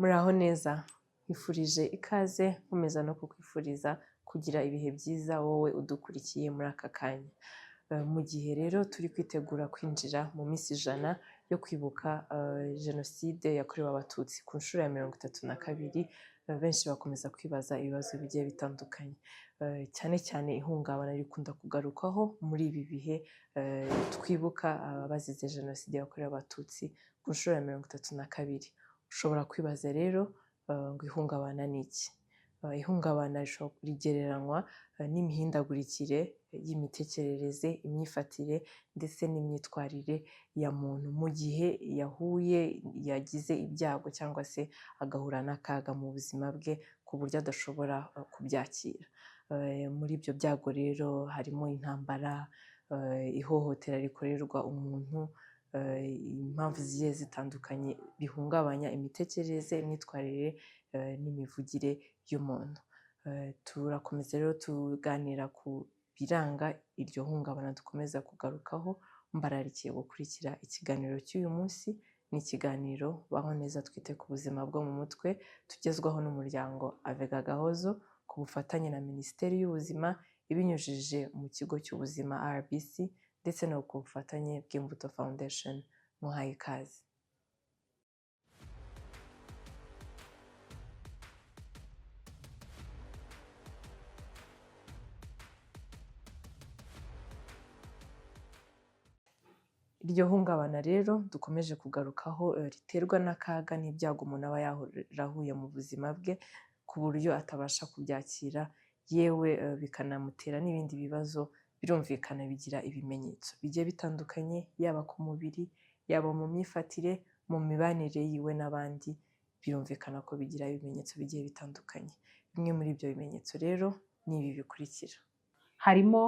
Muraho neza, nkwifurije ikaze nkomeza no kukwifuriza kugira ibihe byiza wowe udukurikiye muri aka kanya. Mu gihe rero turi kwitegura kwinjira mu minsi 100 yo kwibuka Jenoside yakorewe Abatutsi ku nshuro ya 32, benshi bakomeza kwibaza ibibazo bigiye bitandukanye. Cyane cyane ihungabana rikunda kugarukwaho muri ibi bihe twibuka abazize Jenoside yakorewe Abatutsi ku nshuro ya 32. Ushobora kwibaza rero ngo ihungabana ni iki? Ihungabana rigereranywa n'imihindagurikire y'imitekerereze, imyifatire ndetse n'imyitwarire ya muntu mu gihe yagize ibyago cyangwa se agahura n'akaga mu buzima bwe ku buryo adashobora kubyakira. Muri ibyo byago rero harimo intambara, ihohotera rikorerwa umuntu, impamvu zigiye zitandukanye bihungabanya imitekerereze, imyitwarire n'imivugire y'umuntu. Turakomeza rero tuganira ku biranga iryo hungabana dukomeza kugarukaho. Mbararikiye gukurikira ikiganiro cy'uyu munsi. Ni ikiganiro Baho Neza Twite ku Buzima bwo mu Mutwe, tugezwaho n'umuryango Avega Gahozo ku bufatanye na Minisiteri y'Ubuzima ibinyujije mu kigo cy'ubuzima RBC ndetse no ku bufatanye bw'Imbuto Foundation. Muhaye ikaze. Iryo hungabana rero dukomeje kugarukaho riterwa n'akaga n'ibyago umuntu aba yarahuye mu buzima bwe ku buryo atabasha kubyakira, yewe bikanamutera n'ibindi bibazo. Birumvikana bigira ibimenyetso bigiye bitandukanye, yaba ku mubiri, yaba mu myifatire, mu mibanire yiwe n'abandi. Birumvikana ko bigira ibimenyetso bigiye bitandukanye. Bimwe muri ibyo bimenyetso rero ni ibi bikurikira: harimo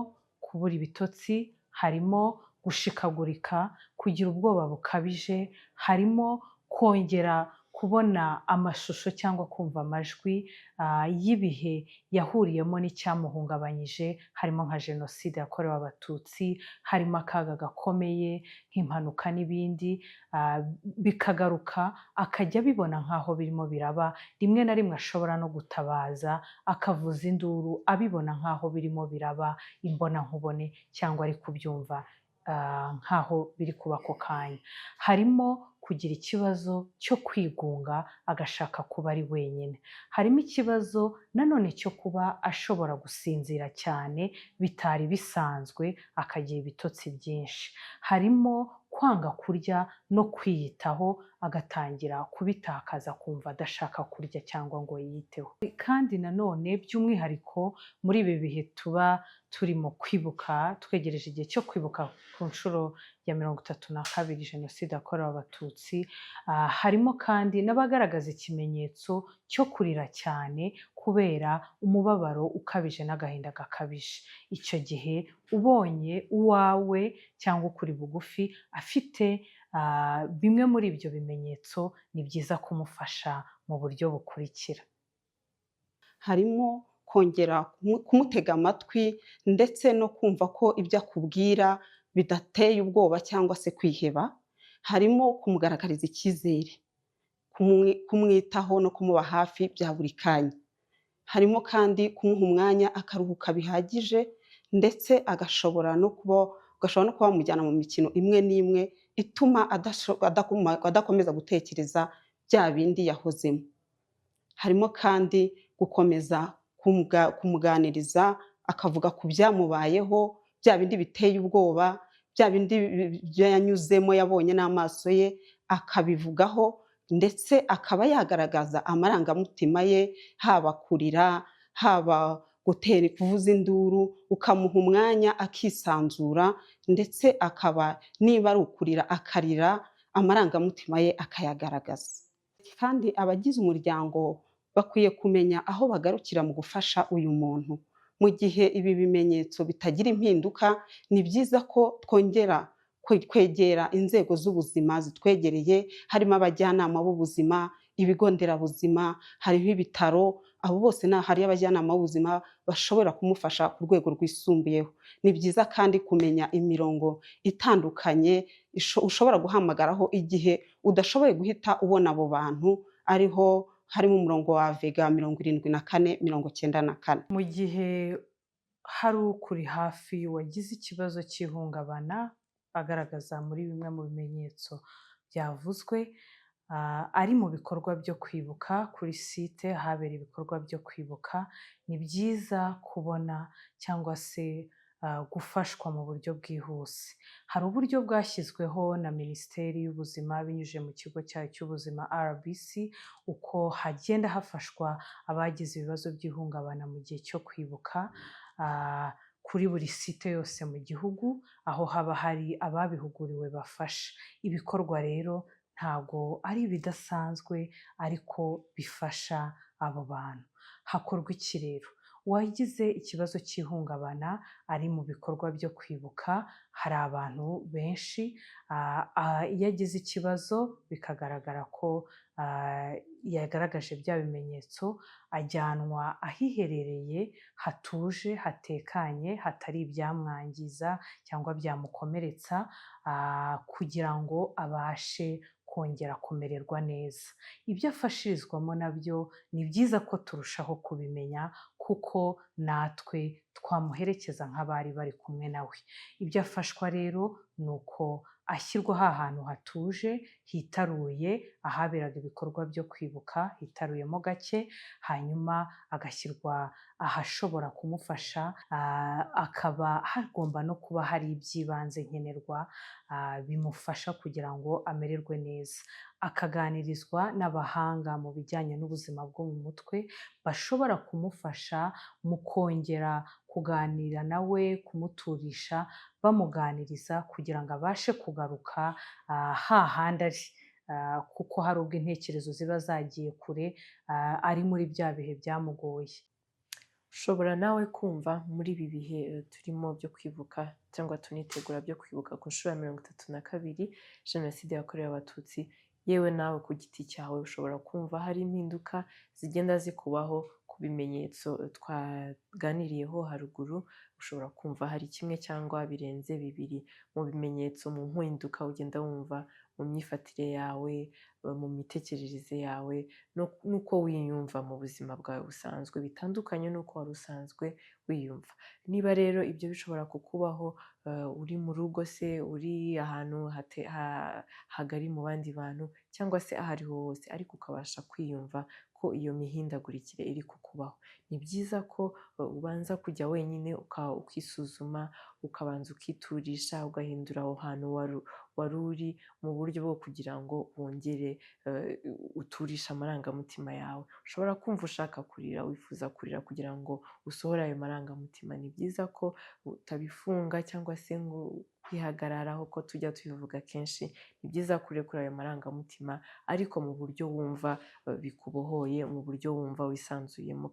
kubura ibitotsi, harimo gushikagurika, kugira ubwoba bukabije, harimo kongera kubona amashusho cyangwa kumva amajwi y'ibihe yahuriyemo n'icyamuhungabanyije, harimo nka Jenoside yakorewe Abatutsi, harimo akaga gakomeye nk'impanuka n'ibindi. Bikagaruka akajya abibona nk'aho birimo biraba. Rimwe na rimwe ashobora no gutabaza akavuza induru abibona nk'aho birimo biraba imbonankubone cyangwa ari kubyumva nk'aho biri kuba ako kanya. Harimo kugira ikibazo cyo kwigunga agashaka kuba ari wenyine. Harimo ikibazo nanone cyo kuba ashobora gusinzira cyane bitari bisanzwe, akagira ibitotsi byinshi. Harimo kwanga kurya no kwiyitaho, agatangira kubitakaza kumva adashaka kurya cyangwa ngo yiyiteho. Kandi nanone by'umwihariko muri ibi bihe tuba turimo kwibuka, twegereje igihe cyo kwibuka ku nshuro ya 32 Jenoside yakorewe Abatutsi, harimo kandi n'abagaragaza ikimenyetso cyo kurira cyane kubera umubabaro ukabije n'agahinda gakabije. Icyo gihe ubonye uwawe cyangwa ukuri bugufi afite bimwe muri ibyo bimenyetso, ni byiza kumufasha mu buryo bukurikira: harimo kongera kumutega amatwi ndetse no kumva ko ibyo akubwira bidateye ubwoba cyangwa se kwiheba. Harimo kumugaragariza icyizere, kumwitaho no kumuba hafi bya buri kanya. Harimo kandi kumuha umwanya akaruhuka bihagije, ndetse ugashobora no kuba wamujyana mu mikino imwe n'imwe ituma adakomeza gutekereza bya bindi yahozemo. Harimo kandi gukomeza kumuganiriza akavuga ku byamubayeho, bya bindi biteye ubwoba, bya bindi yanyuzemo yabonye n'amaso ye, akabivugaho ndetse akaba yagaragaza amarangamutima ye, haba kurira, haba kuvuza induru. Ukamuha umwanya akisanzura, ndetse akaba niba ari ukurira akarira, amarangamutima ye akayagaragaza. Kandi abagize umuryango bakwiye kumenya aho bagarukira mu gufasha uyu muntu. Mu gihe ibi bimenyetso bitagira impinduka, ni byiza ko twongera kwegera inzego z'ubuzima zitwegereye, harimo abajyanama b'ubuzima, ibigo nderabuzima, hariho ibitaro. Abo bose hari abajyanama b'ubuzima bashobora kumufasha ku rwego rwisumbuyeho. Ni byiza kandi kumenya imirongo itandukanye ushobora guhamagaraho igihe udashoboye guhita ubona abo bantu, ariho harimo umurongo wa vega 74-94. Mu gihe hari ukuri hafi wagize ikibazo cy'ihungabana agaragaza muri bimwe mu bimenyetso byavuzwe, ari mu bikorwa byo kwibuka kuri site habera ibikorwa byo kwibuka, ni byiza kubona cyangwa se gufashwa mu buryo bwihuse. Hari uburyo bwashyizweho na Minisiteri y'Ubuzima binyujije mu kigo cyayo cy'ubuzima RBC, uko hagenda hafashwa abagize ibibazo by'ihungabana mu gihe cyo kwibuka kuri buri site yose mu gihugu, aho haba hari ababihuguriwe bafasha. Ibikorwa rero ntabwo ari ibidasanzwe ariko bifasha abo bantu. Hakorwa iki rero? Uwagize ikibazo cy'ihungabana ari mu bikorwa byo kwibuka, hari abantu benshi iyo agize ikibazo bikagaragara ko yagaragaje bya bimenyetso, ajyanwa ahiherereye hatuje, hatekanye, hatari ibyamwangiza cyangwa byamukomeretsa, kugira ngo abashe kongera kumererwa neza. Ibyo afashirizwamo nabyo ni byiza ko turushaho kubimenya, kuko natwe twamuherekeza nk'abari bari kumwe nawe. Ibyo afashwa rero ni uko ashyirwa ahantu hatuje, hitaruye ahaberaga ibikorwa byo kwibuka, hitaruyemo gake, hanyuma agashyirwa ahashobora kumufasha, akaba hagomba no kuba hari iby'ibanze nkenerwa bimufasha kugira ngo amererwe neza. Akaganirizwa n'abahanga mu bijyanye n'ubuzima bwo mu mutwe, bashobora kumufasha mu kongera kuganira nawe, kumuturisha, bamuganiriza kugira ngo abashe kugaruka hahandi ari, kuko hari ubwo intekerezo ziba zagiye kure, ari muri bya bihe byamugoye. Ushobora nawe kumva muri ibi bihe turimo byo kwibuka cyangwa tunitegura byo kwibuka ku nshuro ya 32 Jenoside yakorewe Abatutsi, yewe nawe ku giti cyawe ushobora kumva hari impinduka zigenda zikubaho ku bimenyetso twaganiriyeho haruguru. Ushobora kumva hari kimwe cyangwa birenze bibiri mu bimenyetso, mu mpinduka ugenda wumva mu myifatire yawe, mu mitekerereze yawe, n'uko wiyumva mu buzima bwawe busanzwe, bitandukanye n'uko wari usanzwe wiyumva. Niba rero ibyo bishobora kukubaho, uri mu rugo se, uri ahantu hagari mu bandi bantu, cyangwa se aho ariho hose, ariko ukabasha kwiyumva ko iyo mihindagurikire iri kukubaho, ni byiza ko ubanza kujya wenyine ukisuzuma, ukabanza ukiturisha, ugahindura aho hantu wari uri, mu buryo bwo kugira ngo wongere uturishe amarangamutima yawe. Ushobora kumva ushaka kurira, wifuza kurira kugira ngo usohore ayo marangamutima. Ni byiza ko utabifunga cyangwa se ngo kwihagararaho, ko tujya tubivuga kenshi. Ni byiza kurekura ayo marangamutima, ariko mu buryo wumva bikubohoye, mu buryo wumva wisanzuyemo.